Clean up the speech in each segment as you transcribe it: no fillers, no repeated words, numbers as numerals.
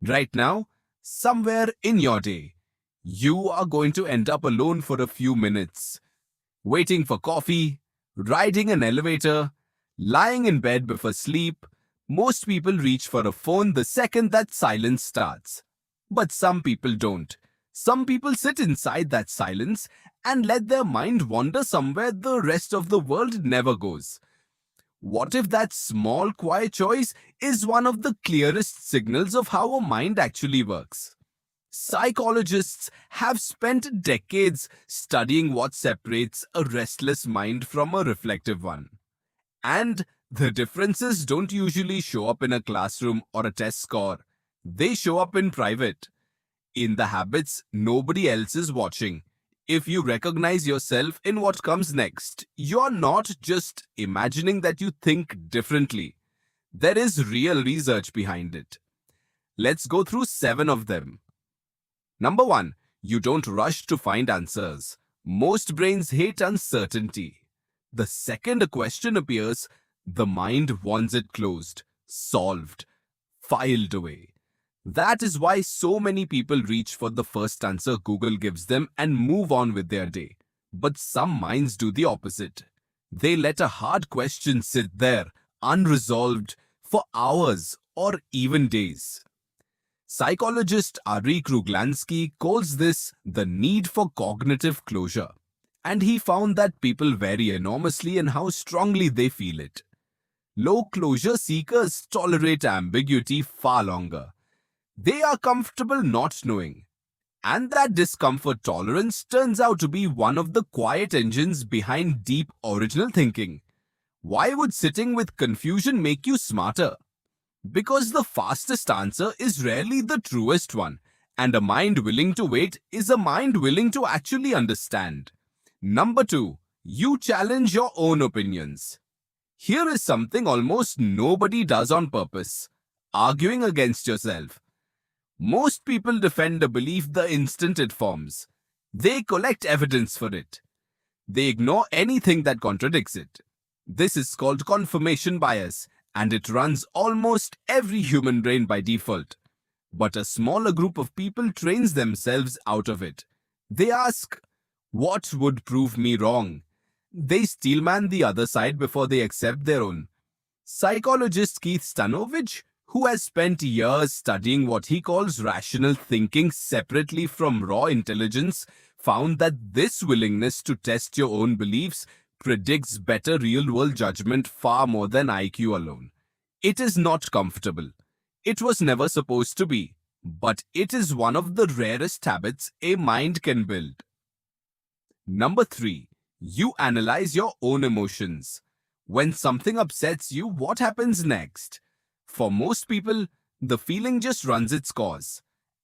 Right now, somewhere in your day, you are going to end up alone for a few minutes, waiting for coffee, riding an elevator, lying in bed before sleep. Most people reach for a phone the second that silence starts. But some people don't. Some people sit inside that silence and let their mind wander somewhere the rest of the world never goes. What if that small, quiet choice is one of the clearest signals of how a mind actually works? Psychologists have spent decades studying what separates a restless mind from a reflective one. And the differences don't usually show up in a classroom or a test score. They show up in private, in the habits nobody else is watching. If you recognize yourself in what comes next, you're not just imagining that you think differently. There is real research behind it. Let's go through 7 of them. Number 1, you don't rush to find answers. Most brains hate uncertainty. The second a question appears, the mind wants it closed, solved, filed away. That is why so many people reach for the first answer Google gives them and move on with their day. But some minds do the opposite. They let a hard question sit there, unresolved, for hours or even days. Psychologist Ari Kruglansky calls this the need for cognitive closure. And he found that people vary enormously in how strongly they feel it. Low closure seekers tolerate ambiguity far longer. They are comfortable not knowing. And that discomfort tolerance turns out to be one of the quiet engines behind deep original thinking. Why would sitting with confusion make you smarter? Because the fastest answer is rarely the truest one, and a mind willing to wait is a mind willing to actually understand. Number 2, you challenge your own opinions. Here is something almost nobody does on purpose: arguing against yourself. Most people defend a belief the instant it forms. They collect evidence for it. They ignore anything that contradicts it. This is called confirmation bias, and it runs almost every human brain by default. But a smaller group of people trains themselves out of it. They ask, what would prove me wrong? They steelman the other side before they accept their own. Psychologist Keith Stanovich, who has spent years studying what he calls rational thinking separately from raw intelligence, found that this willingness to test your own beliefs predicts better real-world judgment far more than IQ alone. It is not comfortable. It was never supposed to be. But it is one of the rarest habits a mind can build. Number 3, you analyze your own emotions. When something upsets you, what happens next? For most people, the feeling just runs its course.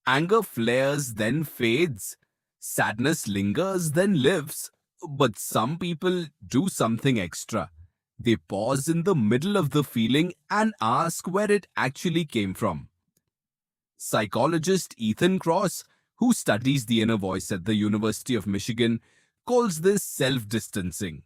Anger flares, then fades. Sadness lingers, then lives. But some people do something extra. They pause in the middle of the feeling and ask where it actually came from. Psychologist Ethan Kross, who studies the inner voice at the University of Michigan, calls this self-distancing.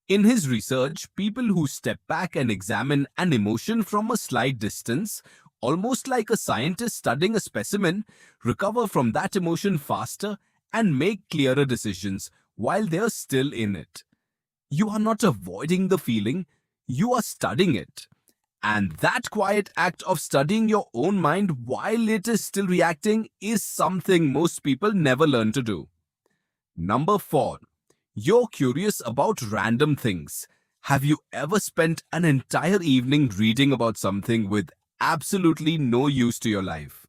In his research, people who step back and examine an emotion from a slight distance, almost like a scientist studying a specimen, recover from that emotion faster and make clearer decisions while they are still in it. You are not avoiding the feeling, you are studying it. And that quiet act of studying your own mind while it is still reacting is something most people never learn to do. Number 4, you're curious about random things. Have you ever spent an entire evening reading about something with absolutely no use to your life?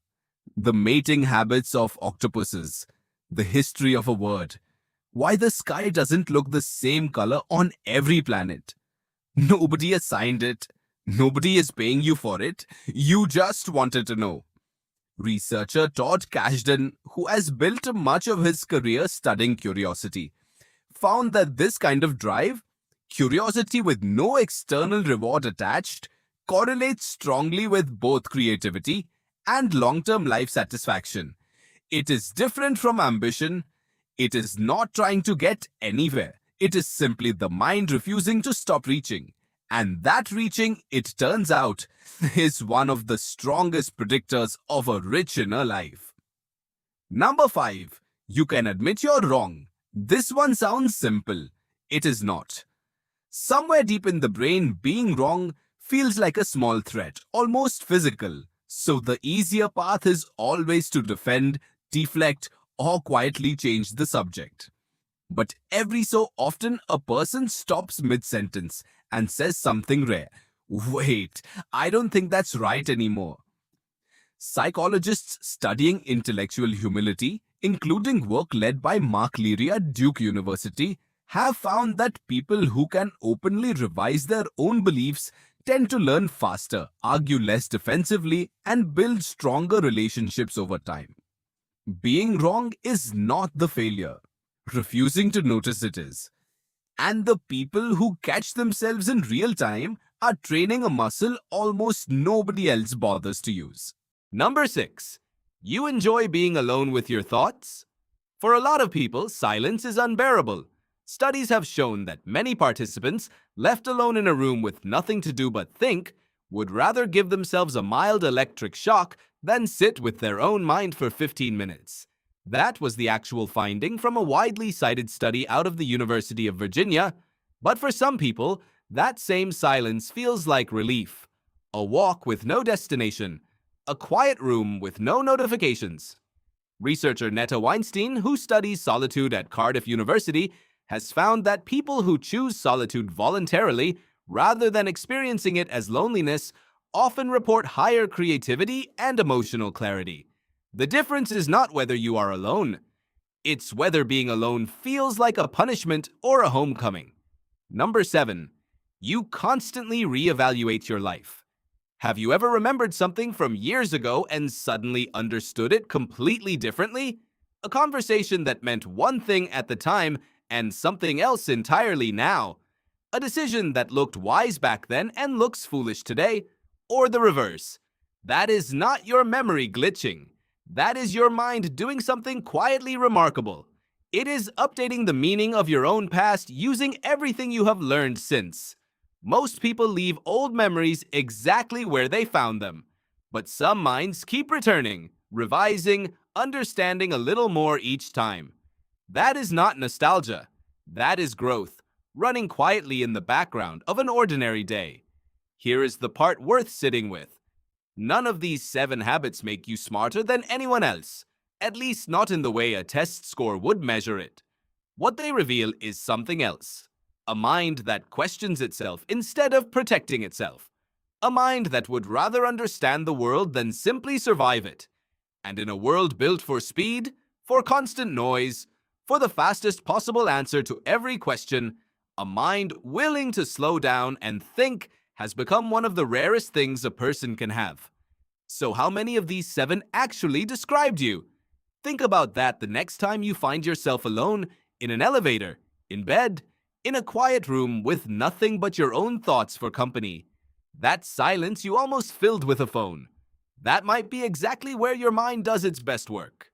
The mating habits of octopuses, the history of a word, why the sky doesn't look the same color on every planet. Nobody assigned it. Nobody is paying you for it. You just wanted to know. Researcher Todd Kashdan, who has built much of his career studying curiosity, found that this kind of drive, curiosity with no external reward attached, correlates strongly with both creativity and long-term life satisfaction. It is different from ambition. It is not trying to get anywhere. It is simply the mind refusing to stop reaching. And that reaching, it turns out, is one of the strongest predictors of a rich inner life. Number 5. You can admit you're wrong. This one sounds simple. It is not. Somewhere deep in the brain, being wrong feels like a small threat, almost physical. So the easier path is always to defend, deflect, or quietly change the subject. But every so often, a person stops mid-sentence and says something rare. Wait, I don't think that's right anymore. Psychologists studying intellectual humility, including work led by Mark Leary at Duke University, have found that people who can openly revise their own beliefs tend to learn faster, argue less defensively, and build stronger relationships over time. Being wrong is not the failure. Refusing to notice it is. And the people who catch themselves in real time are training a muscle almost nobody else bothers to use. Number 6. You enjoy being alone with your thoughts? For a lot of people, silence is unbearable. Studies have shown that many participants, left alone in a room with nothing to do but think, would rather give themselves a mild electric shock than sit with their own mind for 15 minutes. That was the actual finding from a widely cited study out of the University of Virginia. But for some people, that same silence feels like relief. A walk with no destination. A quiet room with no notifications. Researcher Netta Weinstein, who studies solitude at Cardiff University, has found that people who choose solitude voluntarily, rather than experiencing it as loneliness, often report higher creativity and emotional clarity. The difference is not whether you are alone. It's whether being alone feels like a punishment or a homecoming. Number 7. You constantly reevaluate your life. Have you ever remembered something from years ago and suddenly understood it completely differently? A conversation that meant one thing at the time and something else entirely now. A decision that looked wise back then and looks foolish today. Or the reverse. That is not your memory glitching. That is your mind doing something quietly remarkable. It is updating the meaning of your own past using everything you have learned since. Most people leave old memories exactly where they found them. But some minds keep returning, revising, understanding a little more each time. That is not nostalgia. That is growth, running quietly in the background of an ordinary day. Here is the part worth sitting with. None of these 7 habits make you smarter than anyone else, at least not in the way a test score would measure it. What they reveal is something else. A mind that questions itself instead of protecting itself. A mind that would rather understand the world than simply survive it. And in a world built for speed, for constant noise, for the fastest possible answer to every question, a mind willing to slow down and think has become one of the rarest things a person can have. So how many of these 7 actually described you? Think about that the next time you find yourself alone, in an elevator, in bed, in a quiet room with nothing but your own thoughts for company. That silence you almost filled with a phone. That might be exactly where your mind does its best work.